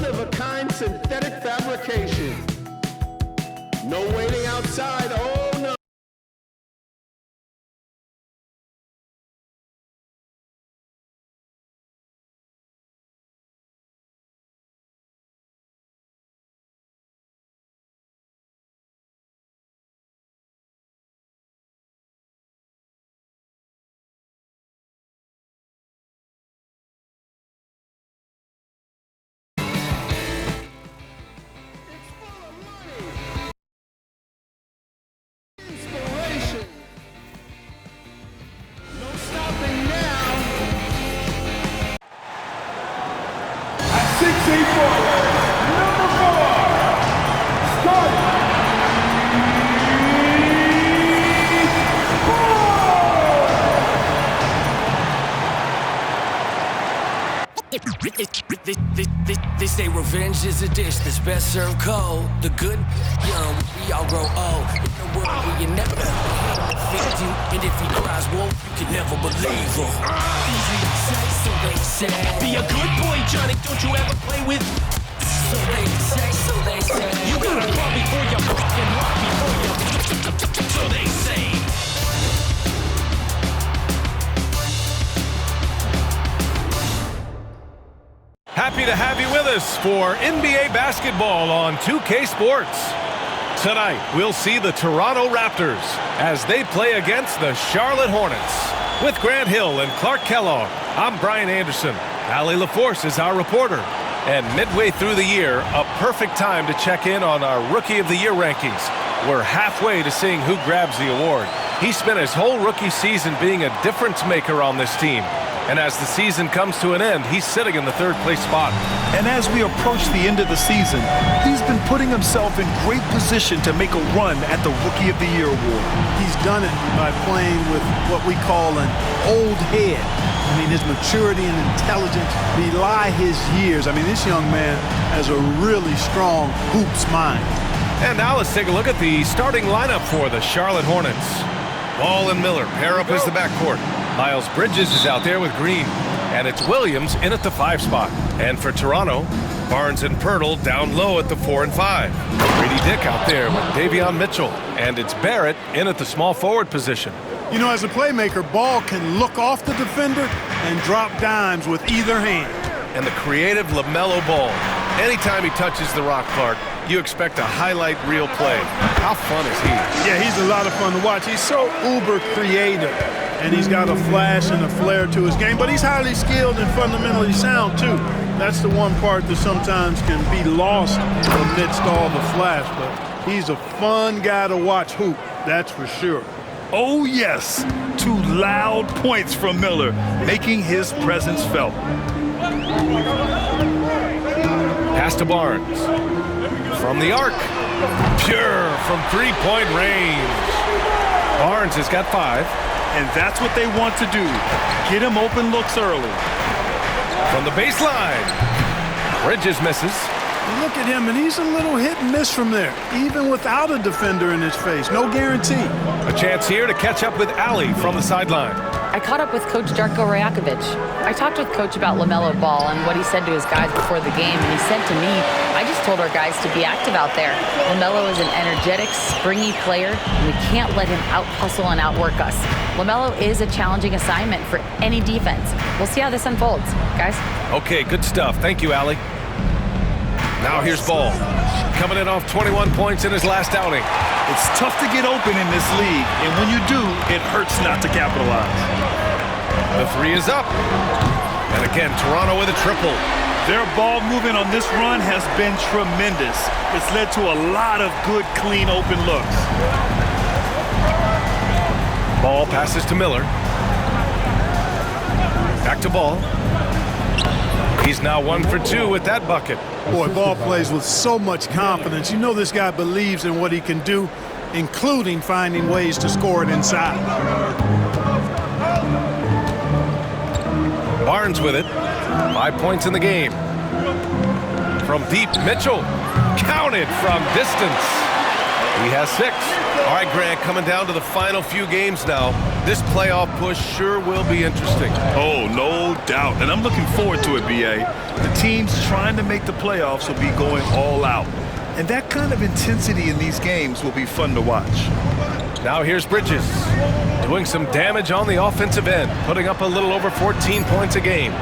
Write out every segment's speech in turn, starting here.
one-of-a-kind synthetic fabrication. No waiting outside, oh no. They say revenge is a dish that's best served cold. The good, young, we all grow old. In a world where you never fit you, and if he cries wolf, you can never believe him. Easy to say, so they say. Be a good boy, Johnny, don't you ever play with. So they say, so they say. You gotta crawl before you fucking walk before you. So they say. Happy to have you with us for NBA basketball on 2K Sports. Tonight, we'll see the Toronto Raptors as they play against the Charlotte Hornets. With Grant Hill and Clark Kellogg, I'm Brian Anderson. Allie LaForce is our reporter. And midway through the year, a perfect time to check in on our Rookie of the Year rankings. We're halfway to seeing who grabs the award. He spent his whole rookie season being a difference maker on this team. And as the season comes to an end, he's sitting in the third-place spot. And as we approach the end of the season, he's been putting himself in great position to make a run at the Rookie of the Year award. He's done it by playing with what we call an old head. I mean, his maturity and intelligence belie his years. I mean, this young man has a really strong hoops mind. And now let's take a look at the starting lineup for the Charlotte Hornets. Ball and Miller pair up as the backcourt. Miles Bridges is out there with Green, and it's Williams in at the 5 spot. And for Toronto, Barnes and Pirtle down low at the 4 and 5. Grady Dick out there with Davion Mitchell, and it's Barrett in at the small forward position. You know, as a playmaker, Ball can look off the defender and drop dimes with either hand. And the creative LaMelo Ball. Anytime he touches the rock, Clark, you expect a highlight reel play. How fun is he? Yeah, he's a lot of fun to watch. He's so uber creative. And he's got a flash and a flair to his game, but he's highly skilled and fundamentally sound, too. That's the one part that sometimes can be lost amidst all the flash, but he's a fun guy to watch hoop, that's for sure. Oh, yes. 2 loud points from Miller, making his presence felt. Pass to Barnes. From the arc. Pure from three-point range. Barnes has got 5. And that's what they want to do. Get him open looks early. From the baseline. Bridges misses. Look at him, and he's a little hit and miss from there, even without a defender in his face. No guarantee. A chance here to catch up with Allie from the sideline. I caught up with Coach Darko Rajakovic. I talked with Coach about LaMelo Ball and what he said to his guys before the game, and he said to me, I just told our guys to be active out there. LaMelo is an energetic, springy player, and we can't let him out-hustle and outwork us. LaMelo is a challenging assignment for any defense. We'll see how this unfolds, guys. Okay, good stuff. Thank you, Allie. Now here's Ball. Coming in off 21 points in his last outing. It's tough to get open in this league, and when you do, it hurts not to capitalize. The 3 is up. And again, Toronto with a triple. Their ball movement on this run has been tremendous. It's led to a lot of good, clean, open looks. Ball passes to Miller. Back to Ball. He's now 1 for 2 with that bucket. Boy, Ball plays with so much confidence. You know this guy believes in what he can do, including finding ways to score it inside. Barnes with it. 5 points in the game. From deep, Mitchell. Counted from distance. He has 6. All right, Grant, coming down to the final few games now. This playoff push sure will be interesting. Oh, no doubt. And I'm looking forward to it, B.A. The teams trying to make the playoffs will be going all out. And that kind of intensity in these games will be fun to watch. Now here's Bridges, doing some damage on the offensive end, putting up a little over 14 points a game.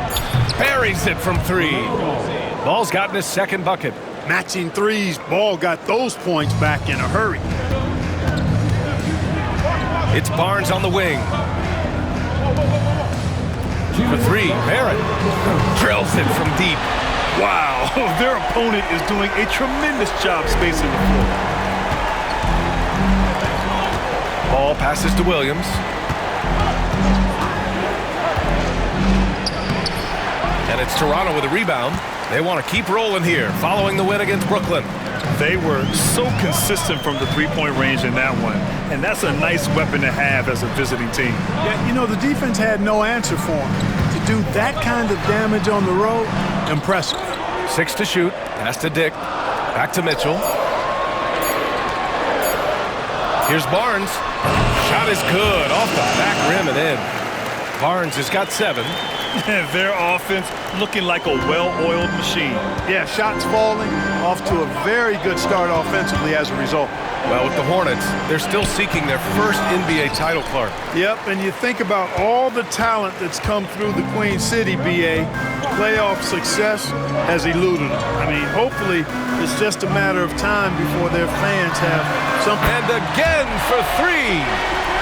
Buries it from 3. Ball's gotten his second bucket. Matching threes, Ball got those points back in a hurry. It's Barnes on the wing. For 3, Barrett drills it from deep. Wow, their opponent is doing a tremendous job spacing the floor. Ball passes to Williams. And it's Toronto with a rebound. They want to keep rolling here, following the win against Brooklyn. They were so consistent from the three-point range in that one, and that's a nice weapon to have as a visiting team. Yeah, you know, the defense had no answer for them. To do that kind of damage on the road, impressive. 6 to shoot. Pass to Dick. Back to Mitchell. Here's Barnes. Shot is good. Off the back rim and in. Barnes has got 7. Their offense looking like a well-oiled machine. Yeah, shots falling, off to a very good start offensively as a result. Well, with the Hornets, they're still seeking their first NBA title, Clark. Yep, and you think about all the talent that's come through the Queen City, BA. Playoff success has eluded them. I mean, hopefully it's just a matter of time before their fans have something. And again for 3.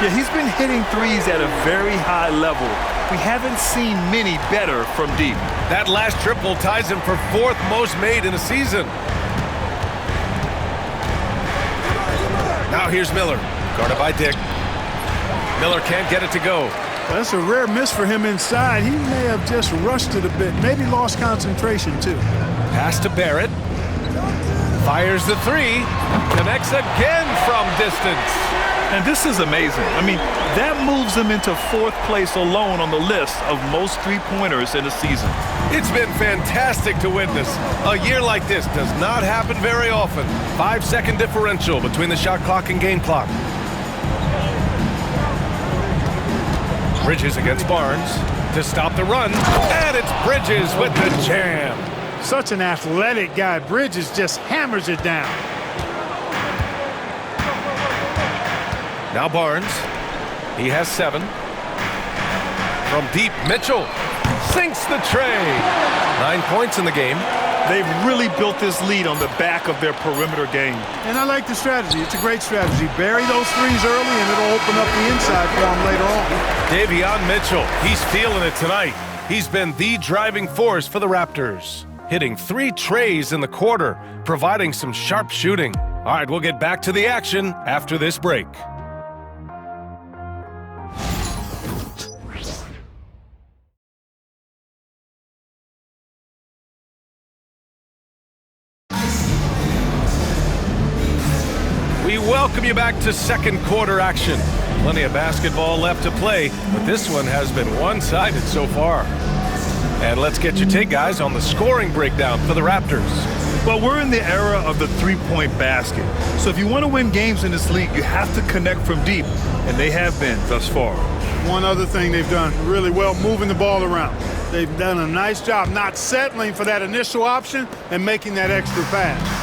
Yeah, he's been hitting threes at a very high level. We haven't seen many better from deep. That last triple ties him for 4th most made in a season. Now here's Miller, guarded by Dick. Miller can't get it to go. That's a rare miss for him inside. He may have just rushed it a bit, maybe lost concentration too. Pass to Barrett. Fires the 3. Connects again from distance. And this is amazing. I mean, that moves him into 4th place alone on the list of most three-pointers in a season. It's been fantastic to witness. A year like this does not happen very often. 5-second differential between the shot clock and game clock. Bridges against Barnes to stop the run. And it's Bridges with the jam. Such an athletic guy. Bridges just hammers it down. Now Barnes. He has 7. From deep, Mitchell sinks the tray. 9 points in the game. They've really built this lead on the back of their perimeter game. And I like the strategy. It's a great strategy. Bury those threes early, and it'll open up the inside for them later on. Davion Mitchell, he's feeling it tonight. He's been the driving force for the Raptors, hitting 3 trays in the quarter, providing some sharp shooting. All right, we'll get back to the action after this break. We welcome you back to second quarter action. Plenty of basketball left to play, but this one has been one-sided so far. And let's get your take, guys, on the scoring breakdown for the Raptors. Well, we're in the era of the three-point basket. So if you want to win games in this league, you have to connect from deep, and they have been thus far. One other thing they've done really well, moving the ball around. They've done a nice job not settling for that initial option and making that extra pass.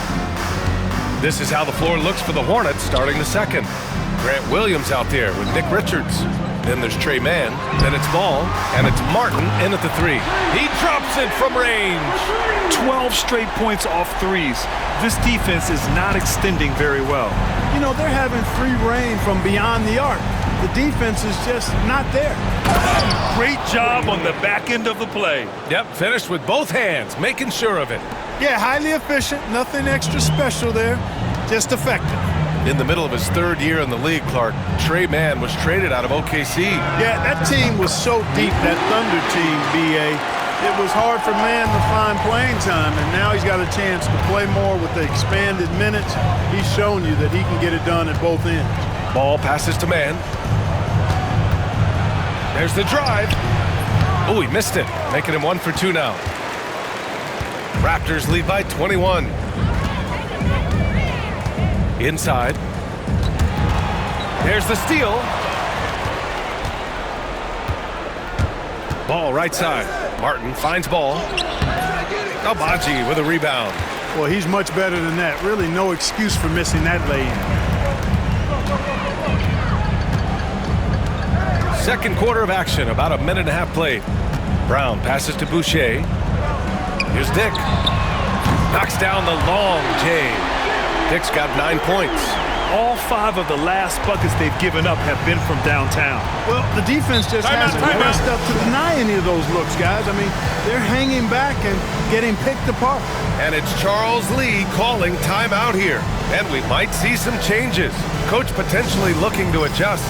This is how the floor looks for the Hornets starting the second. Grant Williams out there with Nick Richards. Then there's Trey Mann. Then it's Ball. And it's Martin in at the 3. He drops it from range. 12 straight points off threes. This defense is not extending very well. You know, they're having free reign from beyond the arc. The defense is just not there. Great job on the back end of the play. Yep, finished with both hands, making sure of it. Yeah, highly efficient. Nothing extra special there. Just effective. In the middle of his 3rd year in the league, Clark, Trey Mann was traded out of OKC. Yeah, that team was so deep, that Thunder team, BA. It was hard for Mann to find playing time, and now he's got a chance to play more with the expanded minutes. He's shown you that he can get it done at both ends. Ball passes to Mann. There's the drive. Oh, he missed it, making him 1 for 2 now. Raptors lead by 21. Inside, There's the steal. Ball right side. Martin finds ball. Abaji with a rebound. Well, he's much better than that. Really no excuse for missing that lay-in. Second quarter of action, about a minute and a half played. Brown passes to Boucher. Here's Dick. Knocks down the long J. Dick's got 9 points. All 5 of the last buckets they've given up have been from downtown. Well, the defense just hasn't pressed up to deny any of those looks, guys. I mean, they're hanging back and getting picked apart. And it's Charles Lee calling timeout here. And we might see some changes. Coach potentially looking to adjust.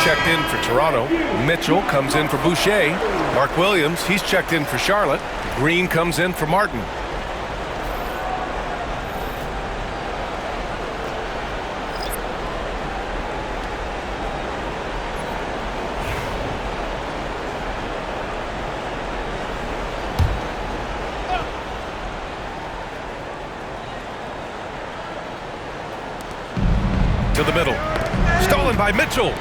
Checked in for Toronto. Mitchell comes in for Boucher. Mark Williams, he's checked in for Charlotte. Green comes in for Martin. To the middle. Stolen by Mitchell.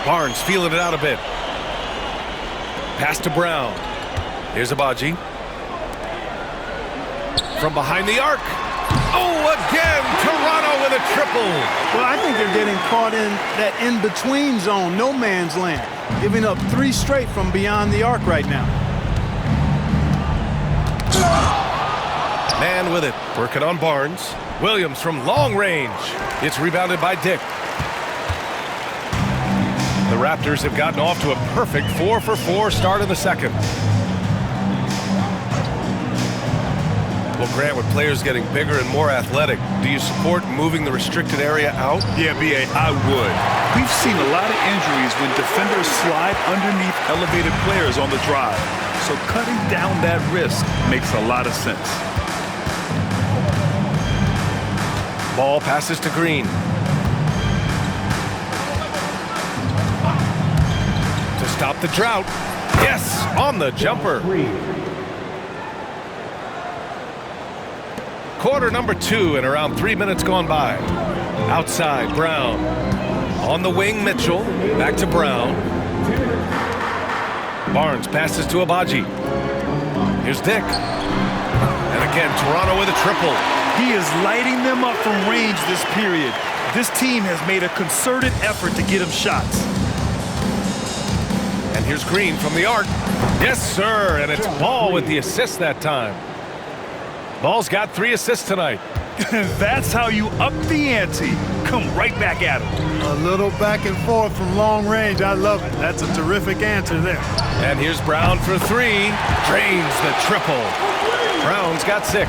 Barnes feeling it out a bit. Pass to Brown. Here's Abaji. From behind the arc. Oh, again, Toronto with a triple. Well, I think they're getting caught in that in-between zone, no man's land, giving up 3 straight from beyond the arc right now. Man with it, working on Barnes. Williams from long range. It's rebounded by Dick. The Raptors have gotten off to a perfect 4-for-4 start in the second. Well, Grant, with players getting bigger and more athletic, do you support moving the restricted area out? Yeah, B.A., I would. We've seen a lot of injuries when defenders slide underneath elevated players on the drive. So cutting down that risk makes a lot of sense. Ball passes to Green. To stop the drought. Yes, on the jumper. Quarter number 2 and around 3 minutes gone by. Outside, Brown. On the wing, Mitchell. Back to Brown. Barnes passes to Abaji. Here's Dick. And again, Toronto with a triple. He is lighting them up from range this period. This team has made a concerted effort to get him shots. And here's Green from the arc. Yes, sir, and it's Ball with the assist that time. Ball's got 3 assists tonight. That's how you up the ante. Come right back at him. A little back and forth from long range. I love it. That's a terrific answer there. And here's Brown for 3. Drains the triple. Brown's got 6.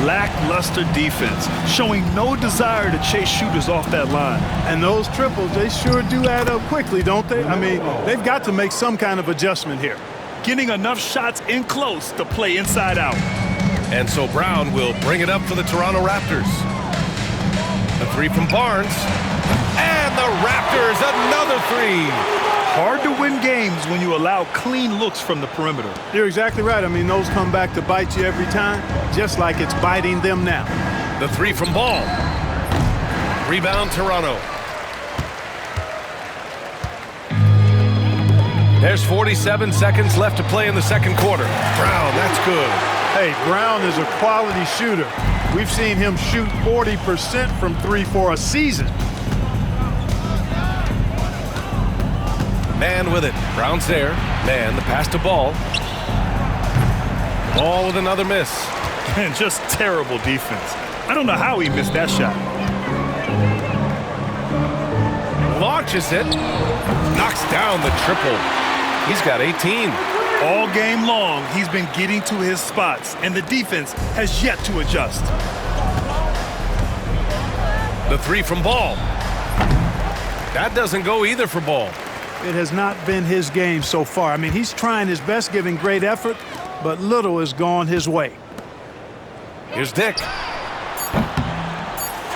Lackluster defense, showing no desire to chase shooters off that line. And those triples, they sure do add up quickly, don't they? I mean, they've got to make some kind of adjustment here. Getting enough shots in close to play inside out. And so Brown will bring it up for the Toronto Raptors. A 3 from Barnes. And the Raptors, another 3. Hard to win games when you allow clean looks from the perimeter. You're exactly right. I mean, those come back to bite you every time, just like it's biting them now. The 3 from Ball. Rebound, Toronto. There's 47 seconds left to play in the second quarter. Brown, that's good. Hey, Brown is a quality shooter. We've seen him shoot 40% from three for a season. Man with it. Brown's there. Man, the pass to Ball. Ball with another miss. And just terrible defense. I don't know how he missed that shot. Launches it. Knocks down the triple. He's got 18. All game long, he's been getting to his spots, and the defense has yet to adjust. The three from Ball. That doesn't go either for Ball. It has not been his game so far. I mean, he's trying his best, giving great effort, but little has gone his way. Here's Dick.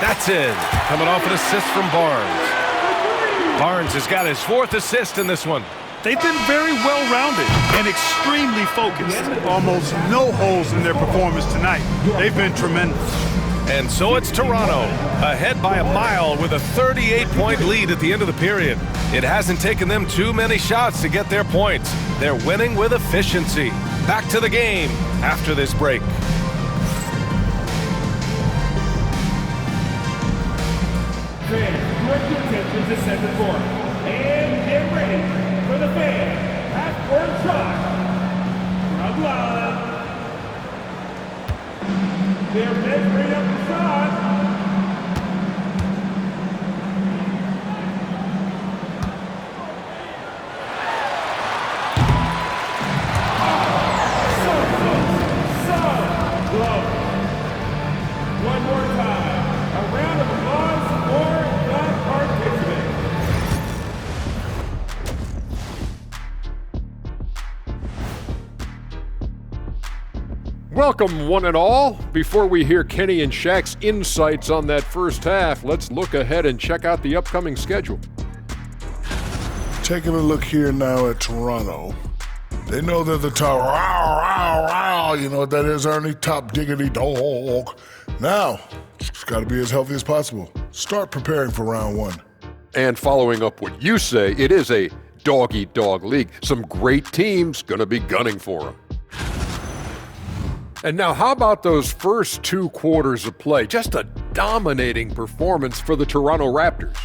That's in. Coming off an assist from Barnes. Barnes has got his 4th assist in this one. They've been very well-rounded and extremely focused. Almost no holes in their performance tonight. They've been tremendous. And so it's Toronto, ahead by a mile with a 38-point lead at the end of the period. It hasn't taken them too many shots to get their points. They're winning with efficiency. Back to the game after this break. Fans, direct your attention to second court. And get ready for the fan half-court shot. From line. They're measuring up the shot. One more time. A round of applause for the participants. Welcome, one and all. Before we hear Kenny and Shaq's insights on that first half, let's look ahead and check out the upcoming schedule. Taking a look here now at Toronto. They know they're the top, you know what that is, Ernie? Top diggity dog. Now, just got to be as healthy as possible. Start preparing for round one. And following up what you say, it is a dog-eat-dog league. Some great teams going to be gunning for them. And now, how about those first 2 quarters of play? Just a dominating performance for the Toronto Raptors.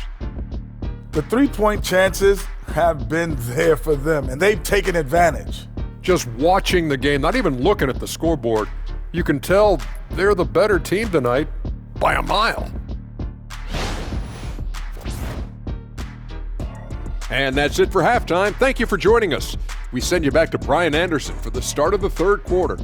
The three-point chances have been there for them, and they've taken advantage. Just watching the game, not even looking at the scoreboard, you can tell they're the better team tonight by a mile. And that's it for halftime. Thank you for joining us. We send you back to Brian Anderson for the start of the third quarter.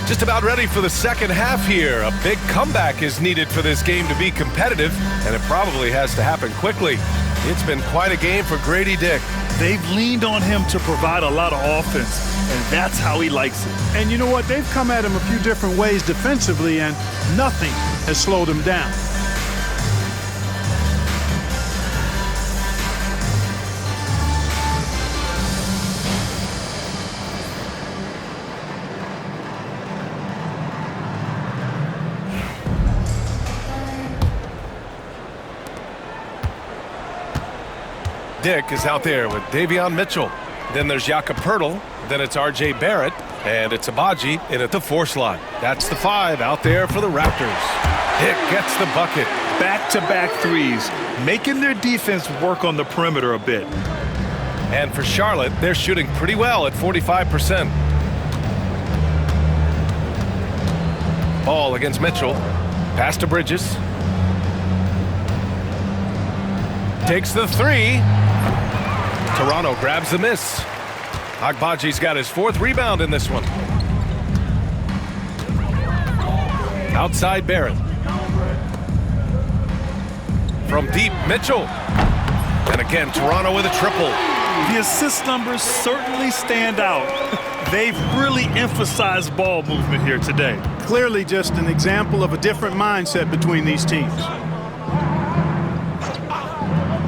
Just about ready for the second half here. A big comeback is needed for this game to be competitive, and it probably has to happen quickly. It's been quite a game for Grady Dick. They've leaned on him to provide a lot of offense, and that's how he likes it. And you know what? They've come at him a few different ways defensively, and nothing has slowed him down. Dick is out there with Davion Mitchell. Then there's Jakob Poeltl. Then it's R.J. Barrett. And it's Abaji in at the 4 slot. That's the 5 out there for the Raptors. Dick gets the bucket. Back-to-back threes, making their defense work on the perimeter a bit. And for Charlotte, they're shooting pretty well at 45%. Ball against Mitchell. Pass to Bridges. Takes the 3. Toronto grabs the miss. Agbaji's got his 4th rebound in this one. Outside Barrett. From deep, Mitchell. And again, Toronto with a triple. The assist numbers certainly stand out. They've really emphasized ball movement here today. Clearly just an example of a different mindset between these teams.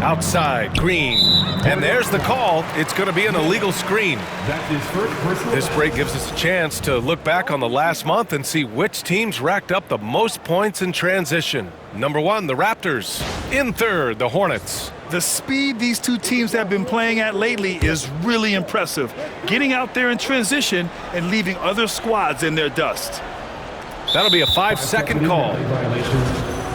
Outside, Green. And there's the call. It's going to be an illegal screen. That's his first personal. This break gives us a chance to look back on the last month and see which teams racked up the most points in transition. Number 1, the Raptors. In third, the Hornets. The speed these two teams have been playing at lately is really impressive. Getting out there in transition and leaving other squads in their dust. That'll be a 5-second call.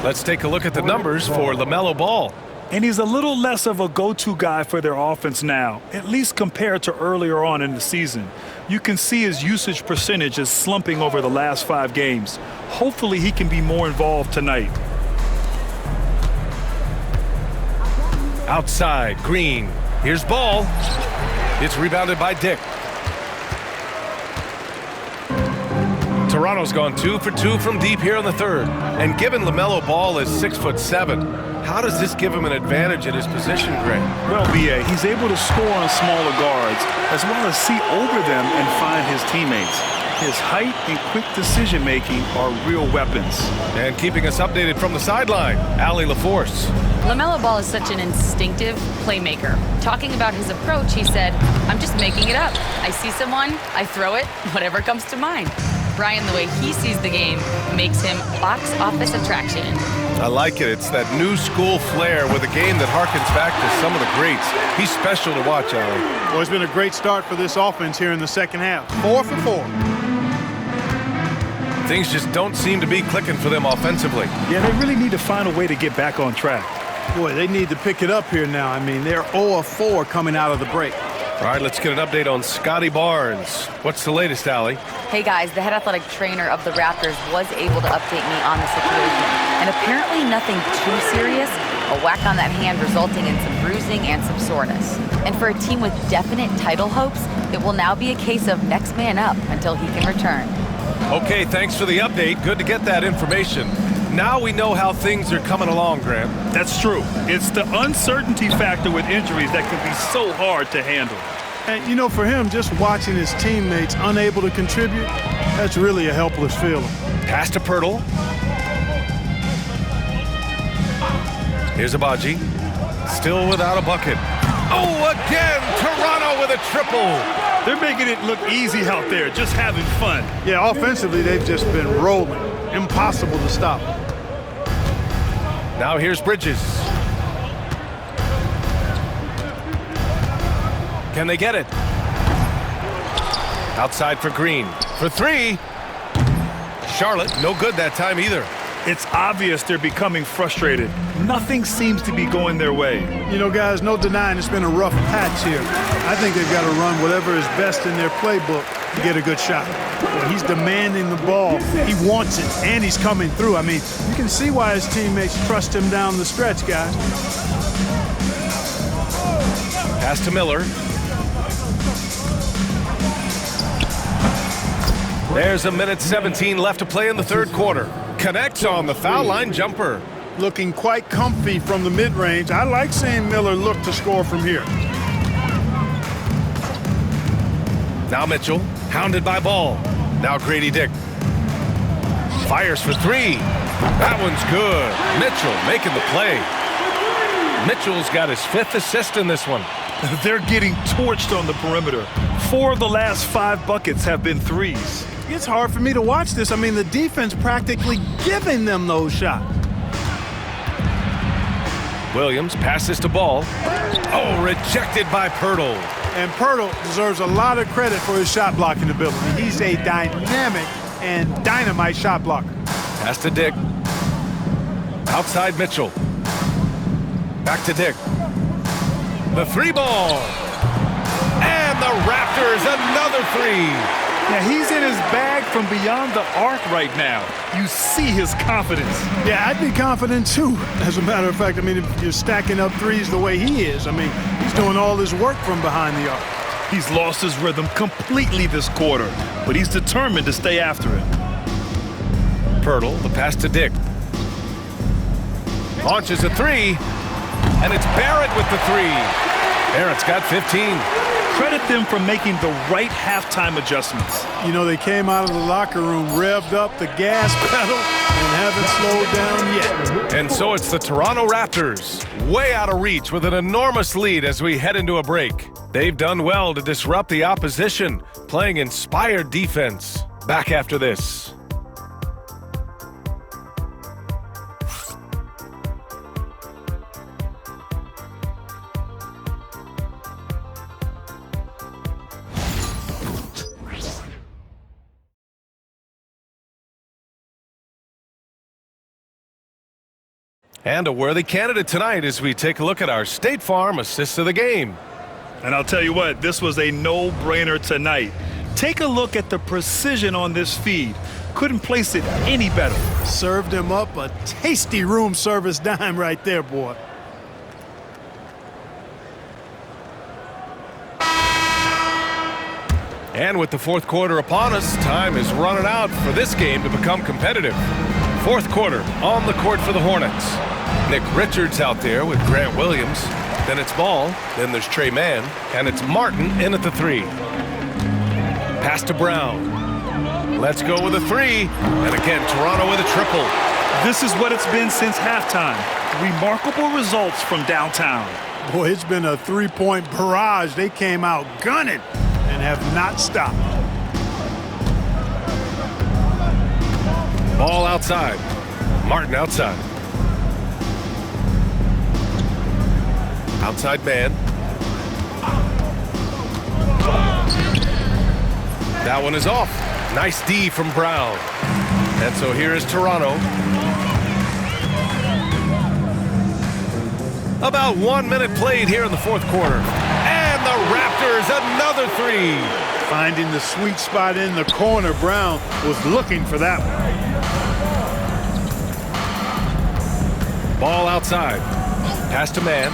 Let's take a look at the numbers for LaMelo Ball. And he's a little less of a go-to guy for their offense now, at least compared to earlier on in the season. You can see his usage percentage is slumping over the last 5 games. Hopefully he can be more involved tonight. Outside, Green. Here's Ball. It's rebounded by Dick. Toronto's gone 2 for 2 from deep here in the third. And given LaMelo Ball is 6'7", how does this give him an advantage at his position, Greg? Well, B.A., he's able to score on smaller guards, as well as see over them and find his teammates. His height and quick decision-making are real weapons. And keeping us updated from the sideline, Allie LaForce. LaMelo Ball is such an instinctive playmaker. Talking about his approach, he said, "I'm just making it up. I see someone, I throw it, whatever comes to mind." Brian, the way he sees the game makes him box office attraction. I like it. It's that new school flair with a game that harkens back to some of the greats. He's special to watch, Allie. Well, it's been a great start for this offense here in the second half. 4 for 4. Things just don't seem to be clicking for them offensively. Yeah, they really need to find a way to get back on track. Boy, they need to pick it up here now. I mean, they're 0 of 4 coming out of the break. All right, let's get an update on Scotty Barnes. What's the latest, Allie? Hey guys, the head athletic trainer of the Raptors was able to update me on the situation. And apparently nothing too serious. A whack on that hand resulting in some bruising and some soreness. And for a team with definite title hopes, it will now be a case of next man up until he can return. Okay, thanks for the update. Good to get that information. Now we know how things are coming along, Grant. That's true. It's the uncertainty factor with injuries that can be so hard to handle. And, you know, for him, just watching his teammates unable to contribute, that's really a helpless feeling. Pass to Pirtle. Here's Abaji. Still without a bucket. Oh, again, Toronto with a triple. They're making it look easy out there, just having fun. Yeah, offensively, they've just been rolling. Impossible to stop. Now here's Bridges. Can they get it? Outside for Green. For 3. Charlotte, no good that time either. It's obvious they're becoming frustrated. Nothing seems to be going their way. You know, guys, no denying it's been a rough patch here. I think they've got to run whatever is best in their playbook to get a good shot. He's demanding the ball. He wants it, and he's coming through. I mean, you can see why his teammates trust him down the stretch, guys. Pass to Miller. There's 1:17 left to play in the third quarter. Connects on the foul line jumper. Looking quite comfy from the mid-range. I like seeing Miller look to score from here. Now Mitchell, hounded by Ball. Now Grady Dick. Fires for 3. That one's good. Mitchell making the play. Mitchell's got his 5th assist in this one. They're getting torched on the perimeter. 4 of the last 5 buckets have been threes. It's hard for me to watch this. I mean, the defense practically giving them those shots. Williams passes to Ball. Oh, rejected by Pirtle. And Pirtle deserves a lot of credit for his shot blocking ability. He's a dynamic and dynamite shot blocker. Pass to Dick. Outside Mitchell. Back to Dick. The 3 ball. And the Raptors, another 3. Yeah, he's in his bag from beyond the arc right now. You see his confidence. Yeah, I'd be confident too. As a matter of fact, I mean, if you're stacking up threes the way he is, I mean, he's doing all his work from behind the arc. He's lost his rhythm completely this quarter, but he's determined to stay after it. Pirtle, the pass to Dick. Launches a 3, and it's Barrett with the 3. Barrett's got 15. Credit them for making the right halftime adjustments. You know, they came out of the locker room, revved up the gas pedal, and haven't slowed down yet. And so it's the Toronto Raptors, way out of reach with an enormous lead as we head into a break. They've done well to disrupt the opposition, playing inspired defense. Back after this. And a worthy candidate tonight as we take a look at our State Farm assist of the game. And I'll tell you what, this was a no-brainer tonight. Take a look at the precision on this feed. Couldn't place it any better. Served him up a tasty room service dime right there, boy. And with the fourth quarter upon us, time is running out for this game to become competitive. Fourth quarter on the court for the Hornets. Nick Richards out there with Grant Williams. Then it's Ball. Then there's Trey Mann. And it's Martin in at the three. Pass to Brown. Let's go with a three. And again, Toronto with a triple. This is what it's been since halftime. Remarkable results from downtown. Boy, it's been a three-point barrage. They came out gunning and have not stopped. Ball outside. Martin outside. Outside man. That one is off. Nice D from Brown. And so here is Toronto. About 1 minute played here in the fourth quarter. And the Raptors, another three. Finding the sweet spot in the corner. Brown was looking for that one. Ball outside. Pass to man.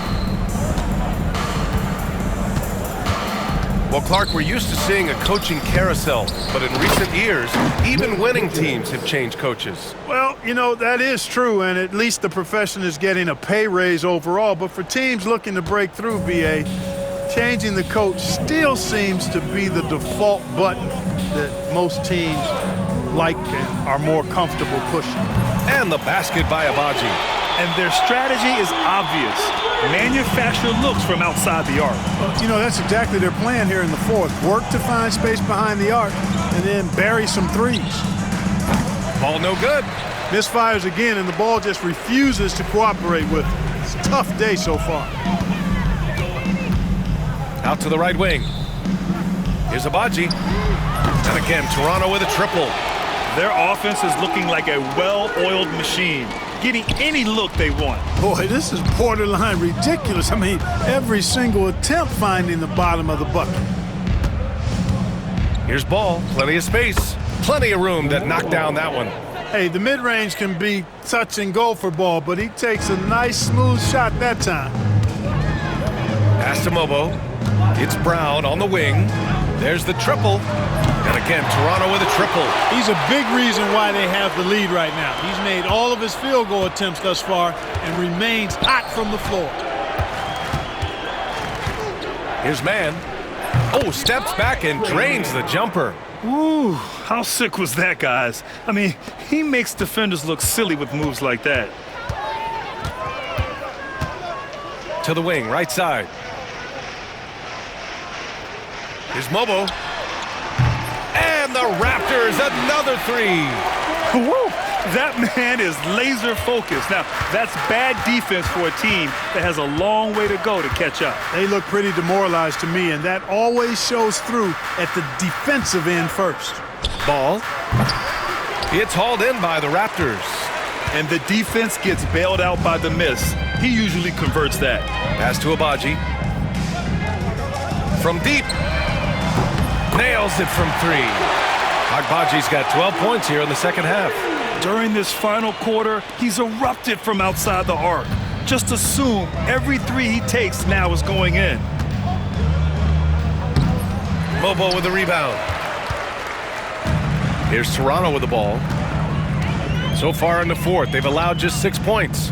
Well, Clark, we're used to seeing a coaching carousel, but in recent years, even winning teams have changed coaches. Well, you know, that is true, and at least the profession is getting a pay raise overall. But for teams looking to break through, BA, changing the coach still seems to be the default button that most teams like and are more comfortable pushing. And the basket by Abaji. And their strategy is obvious. Manufacture looks from outside the arc. Well, you know, that's exactly their plan here in the fourth. Work to find space behind the arc and then bury some threes. Ball no good. Misfires again, and the ball just refuses to cooperate with it. It's a tough day so far. Out to the right wing. Here's Abaji. And again, Toronto with a triple. Their offense is looking like a well-oiled machine, getting any look they want. Boy, this is borderline ridiculous. I mean, every single attempt finding the bottom of the bucket. Here's Ball. Plenty of space. Plenty of room to knock down that one. Hey, the mid-range can be touch and go for Ball, but he takes a nice, smooth shot that time. Pass to Mobo. It's Brown on the wing. There's the triple. And again, Toronto with a triple. He's a big reason why they have the lead right now. He's made all of his field goal attempts thus far and remains hot from the floor. Here's Mann. Oh, steps back and drains the jumper. Ooh, how sick was that, guys? I mean, he makes defenders look silly with moves like that. To the wing, right side. Here's Mobo. And the Raptors, another three. Woo! That man is laser focused. Now, that's bad defense for a team that has a long way to go to catch up. They look pretty demoralized to me, and that always shows through at the defensive end first. Ball. It's hauled in by the Raptors. And the defense gets bailed out by the miss. He usually converts that. Pass to Abaji. From deep. Nails it from three. Agbaji's got 12 points here in the second half. During this final quarter, he's erupted from outside the arc. Just assume every three he takes now is going in. Mobo with the rebound. Here's Toronto with the ball. So far in the fourth, they've allowed just 6 points.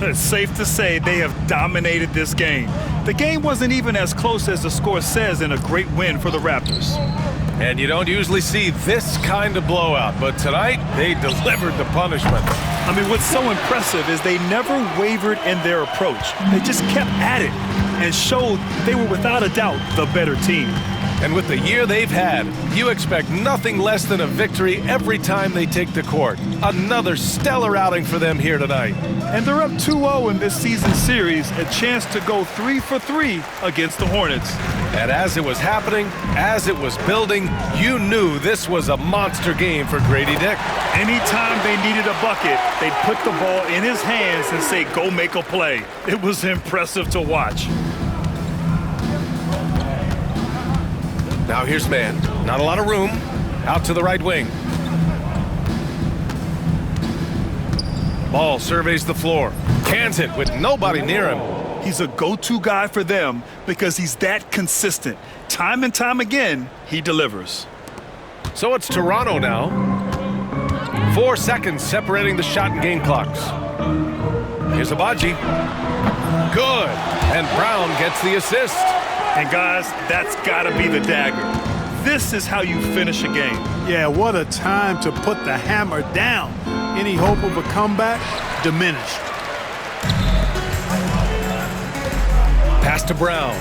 It's safe to say they have dominated this game. The game wasn't even as close as the score says in a great win for the Raptors. And you don't usually see this kind of blowout, but tonight they delivered the punishment. I mean, what's so impressive is they never wavered in their approach. They just kept at it and showed they were without a doubt the better team. And with the year they've had, you expect nothing less than a victory every time they take the court. Another stellar outing for them here tonight. And they're up 2-0 in this season series, a chance to go 3 for 3 against the Hornets. And as it was happening, as it was building, you knew this was a monster game for Grady Dick. Anytime they needed a bucket, they'd put the ball in his hands and say, go make a play. It was impressive to watch. Now here's man. Not a lot of room. Out to the right wing. Ball surveys the floor. Cans it with nobody near him. He's a go-to guy for them because he's that consistent. Time and time again, he delivers. So it's Toronto now. 4 seconds separating the shot and game clocks. Here's Abaji. Good. And Brown gets the assist. And guys, that's gotta be the dagger. This is how you finish a game. Yeah, what a time to put the hammer down. Any hope of a comeback diminished. Pass to Brown.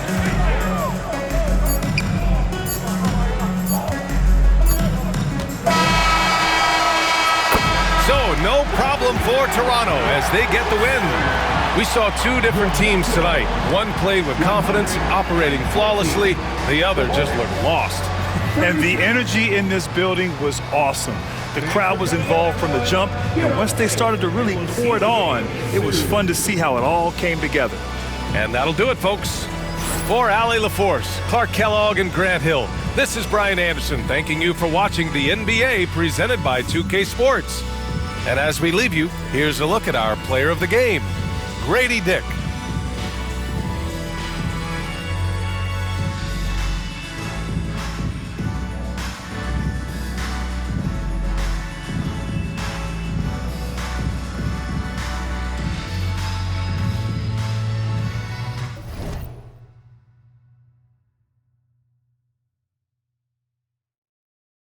So no problem for Toronto as they get the win. We saw 2 different teams tonight. One played with confidence, operating flawlessly. The other just looked lost. And the energy in this building was awesome. The crowd was involved from the jump, and once they started to really pour it on, it was fun to see how it all came together. And that'll do it, folks. For Allie LaForce, Clark Kellogg, and Grant Hill, this is Brian Anderson thanking you for watching the NBA presented by 2K Sports. And as we leave you, here's a look at our player of the game, Grady Dick.